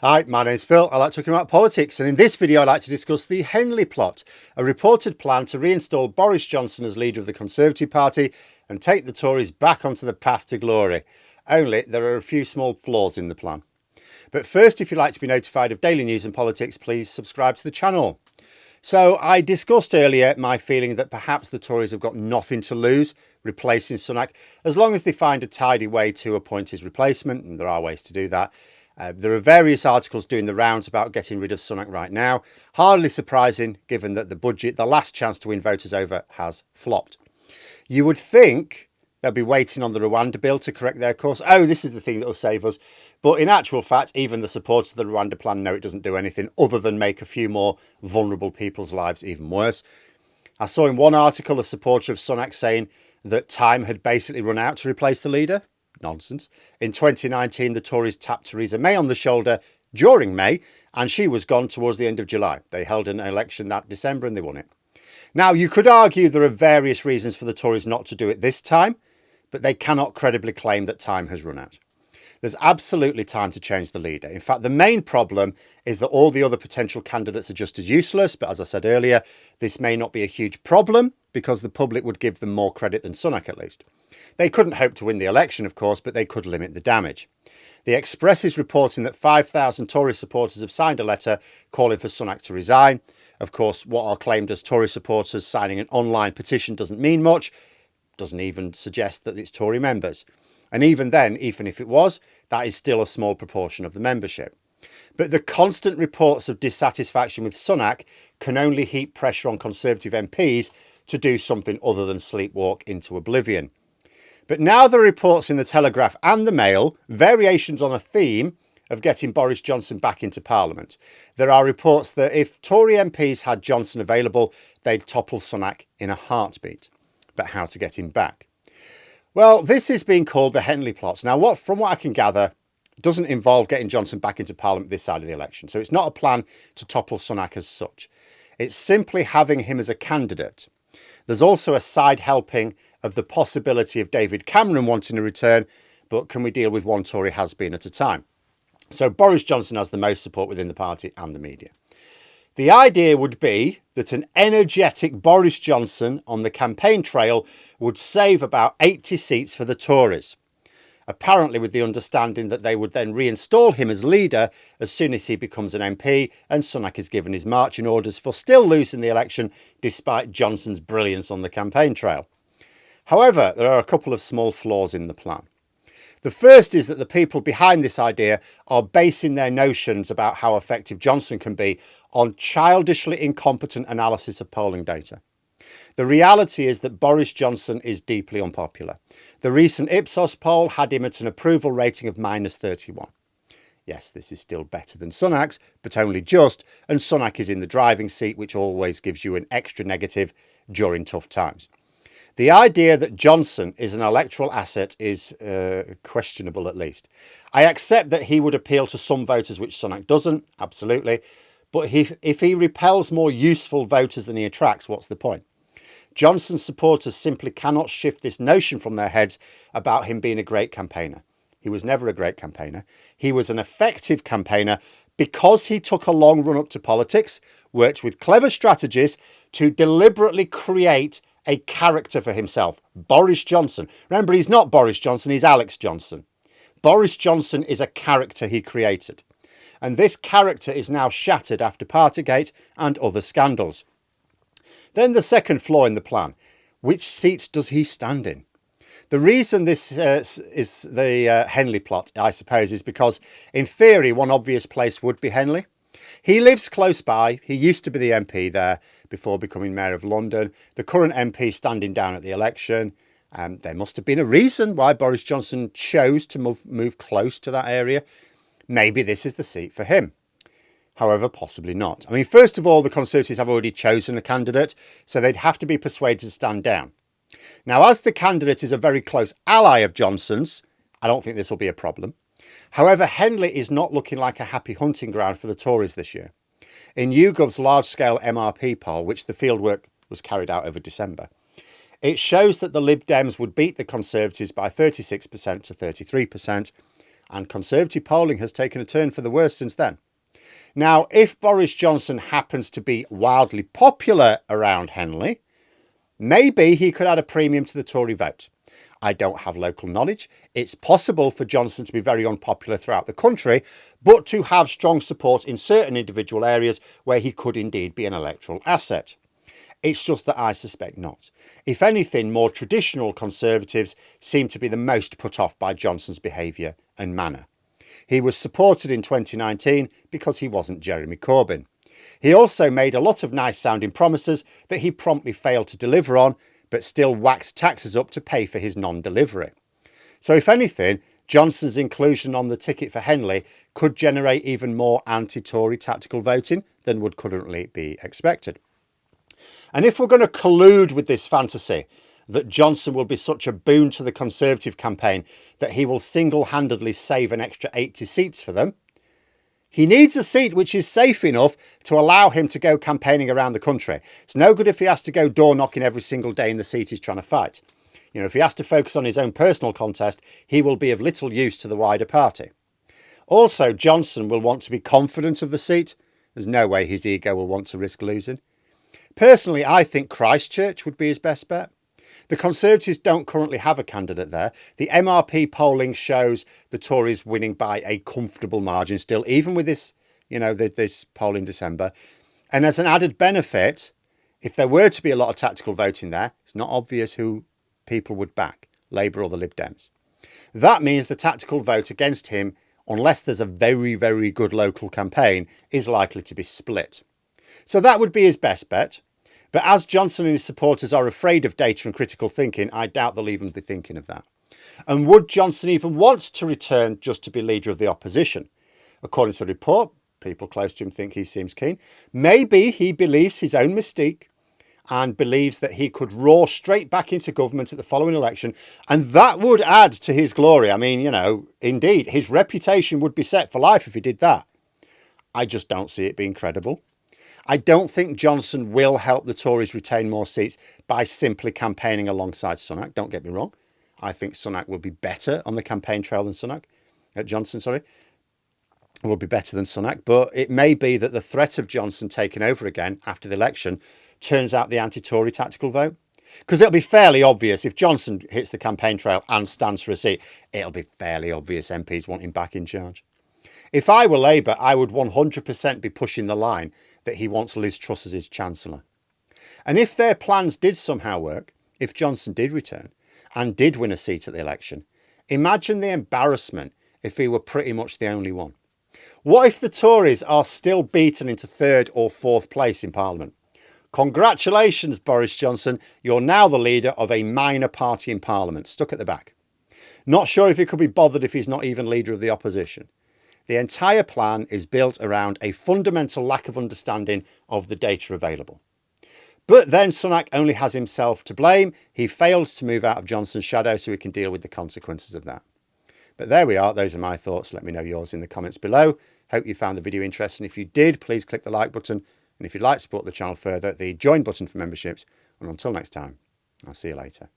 Hi, my name's Phil. I like talking about politics, and in this video I'd like to discuss the Henley plot, a reported plan to reinstall Boris Johnson as leader of the Conservative Party and take the Tories back onto the path to glory. Only there are a few small flaws in the plan. But first, if you'd like to be notified of daily news and politics, please subscribe to the channel. So I discussed earlier my feeling that perhaps the Tories have got nothing to lose replacing Sunak, as long as they find a tidy way to appoint his replacement, and there are ways to do that. There are various articles doing the rounds about getting rid of Sunak right now. Hardly surprising, given that the last chance to win voters over, has flopped. You would think they'll be waiting on the Rwanda bill to correct their course. Oh, this is the thing that will save us. But in actual fact, even the supporters of the Rwanda plan know it doesn't do anything other than make a few more vulnerable people's lives even worse. I saw in one article a supporter of Sunak saying that time had basically run out to replace the leader. Nonsense. In 2019, the Tories tapped Theresa May on the shoulder during May, and she was gone towards the end of July. They held an election that December and they won it. Now, you could argue there are various reasons for the Tories not to do it this time, but they cannot credibly claim that time has run out. There's absolutely time to change the leader. In fact, the main problem is that all the other potential candidates are just as useless. But as I said earlier, this may not be a huge problem because the public would give them more credit than Sunak at least. They couldn't hope to win the election, of course, but they could limit the damage. The Express is reporting that 5,000 Tory supporters have signed a letter calling for Sunak to resign. Of course, what are claimed as Tory supporters signing an online petition doesn't mean much. Doesn't even suggest that it's Tory members. And even then, even if it was, that is still a small proportion of the membership. But the constant reports of dissatisfaction with Sunak can only heap pressure on Conservative MPs to do something other than sleepwalk into oblivion. But now there are reports in the Telegraph and the Mail, variations on a theme of getting Boris Johnson back into Parliament. There are reports that if Tory MPs had Johnson available, they'd topple Sunak in a heartbeat. But how to get him back? Well, this is being called the Henley plot. Now, from what I can gather, doesn't involve getting Johnson back into Parliament this side of the election. So it's not a plan to topple Sunak as such. It's simply having him as a candidate. There's also a side helping of the possibility of David Cameron wanting to return, but can we deal with one Tory has-been at a time? So Boris Johnson has the most support within the party and the media. The idea would be that an energetic Boris Johnson on the campaign trail would save about 80 seats for the Tories, apparently with the understanding that they would then reinstall him as leader as soon as he becomes an MP and Sunak is given his marching orders for still losing the election despite Johnson's brilliance on the campaign trail. However, there are a couple of small flaws in the plan. The first is that the people behind this idea are basing their notions about how effective Johnson can be on childishly incompetent analysis of polling data. The reality is that Boris Johnson is deeply unpopular. The recent Ipsos poll had him at an approval rating of -31. Yes, this is still better than Sunak's, but only just, and Sunak is in the driving seat, which always gives you an extra negative during tough times. The idea that Johnson is an electoral asset is questionable, at least. I accept that he would appeal to some voters, which Sunak doesn't, absolutely. But if he repels more useful voters than he attracts, what's the point? Johnson's supporters simply cannot shift this notion from their heads about him being a great campaigner. He was never a great campaigner. He was an effective campaigner because he took a long run up to politics, worked with clever strategies to deliberately create a character for himself. Boris Johnson. Remember, he's not Boris Johnson, he's Alex Johnson. Boris Johnson is a character he created. And this character is now shattered after Partygate and other scandals. Then the second flaw in the plan. Which seat does he stand in? The reason this is the Henley plot, I suppose, is because in theory, one obvious place would be Henley. He lives close by. He used to be the MP there before becoming Mayor of London. The current MP standing down at the election. There must have been a reason why Boris Johnson chose to move close to that area. Maybe this is the seat for him. However, possibly not. I mean, first of all, the Conservatives have already chosen a candidate, so they'd have to be persuaded to stand down. Now, as the candidate is a very close ally of Johnson's, I don't think this will be a problem. However, Henley is not looking like a happy hunting ground for the Tories this year. In YouGov's large-scale MRP poll, which the fieldwork was carried out over December, it shows that the Lib Dems would beat the Conservatives by 36% to 33%, and Conservative polling has taken a turn for the worse since then. Now, if Boris Johnson happens to be wildly popular around Henley, maybe he could add a premium to the Tory vote. I don't have local knowledge. It's possible for Johnson to be very unpopular throughout the country, but to have strong support in certain individual areas where he could indeed be an electoral asset. It's just that I suspect not. If anything, more traditional Conservatives seem to be the most put off by Johnson's behaviour and manner. He was supported in 2019 because he wasn't Jeremy Corbyn. He also made a lot of nice sounding promises that he promptly failed to deliver on, but still waxed taxes up to pay for his non-delivery. So if anything, Johnson's inclusion on the ticket for Henley could generate even more anti-Tory tactical voting than would currently be expected. And if we're going to collude with this fantasy that Johnson will be such a boon to the Conservative campaign that he will single-handedly save an extra 80 seats for them, he needs a seat which is safe enough to allow him to go campaigning around the country. It's no good if he has to go door knocking every single day in the seat he's trying to fight. You know, if he has to focus on his own personal contest, he will be of little use to the wider party. Also, Johnson will want to be confident of the seat. There's no way his ego will want to risk losing. Personally, I think Christchurch would be his best bet. The Conservatives don't currently have a candidate there. The MRP polling shows the Tories winning by a comfortable margin still, even with this, this poll in December. And as an added benefit, if there were to be a lot of tactical voting there, it's not obvious who people would back, Labour or the Lib Dems. That means the tactical vote against him, unless there's a very, very good local campaign, is likely to be split. So that would be his best bet. But as Johnson and his supporters are afraid of data and critical thinking, I doubt they'll even be thinking of that. And would Johnson even want to return just to be leader of the opposition? According to the report, people close to him think he seems keen. Maybe he believes his own mystique and believes that he could roar straight back into government at the following election, and that would add to his glory. I mean, indeed, his reputation would be set for life if he did that. I just don't see it being credible. I don't think Johnson will help the Tories retain more seats by simply campaigning alongside Sunak. Don't get me wrong. I think Sunak will be better on the campaign trail than Johnson will be better than Sunak. But it may be that the threat of Johnson taking over again after the election turns out the anti-Tory tactical vote. Because it'll be fairly obvious if Johnson hits the campaign trail and stands for a seat, it'll be fairly obvious MPs want him back in charge. If I were Labour, I would 100% be pushing the line that he wants Liz Truss as his Chancellor. And if their plans did somehow work, if Johnson did return and did win a seat at the election, imagine the embarrassment if he were pretty much the only one. What if the Tories are still beaten into third or fourth place in Parliament? Congratulations, Boris Johnson. You're now the leader of a minor party in Parliament, stuck at the back. Not sure if he could be bothered if he's not even leader of the opposition. The entire plan is built around a fundamental lack of understanding of the data available. But then Sunak only has himself to blame. He failed to move out of Johnson's shadow so he can deal with the consequences of that. But there we are. Those are my thoughts. Let me know yours in the comments below. Hope you found the video interesting. If you did, please click the like button. And if you'd like to support the channel further, the join button for memberships. And until next time, I'll see you later.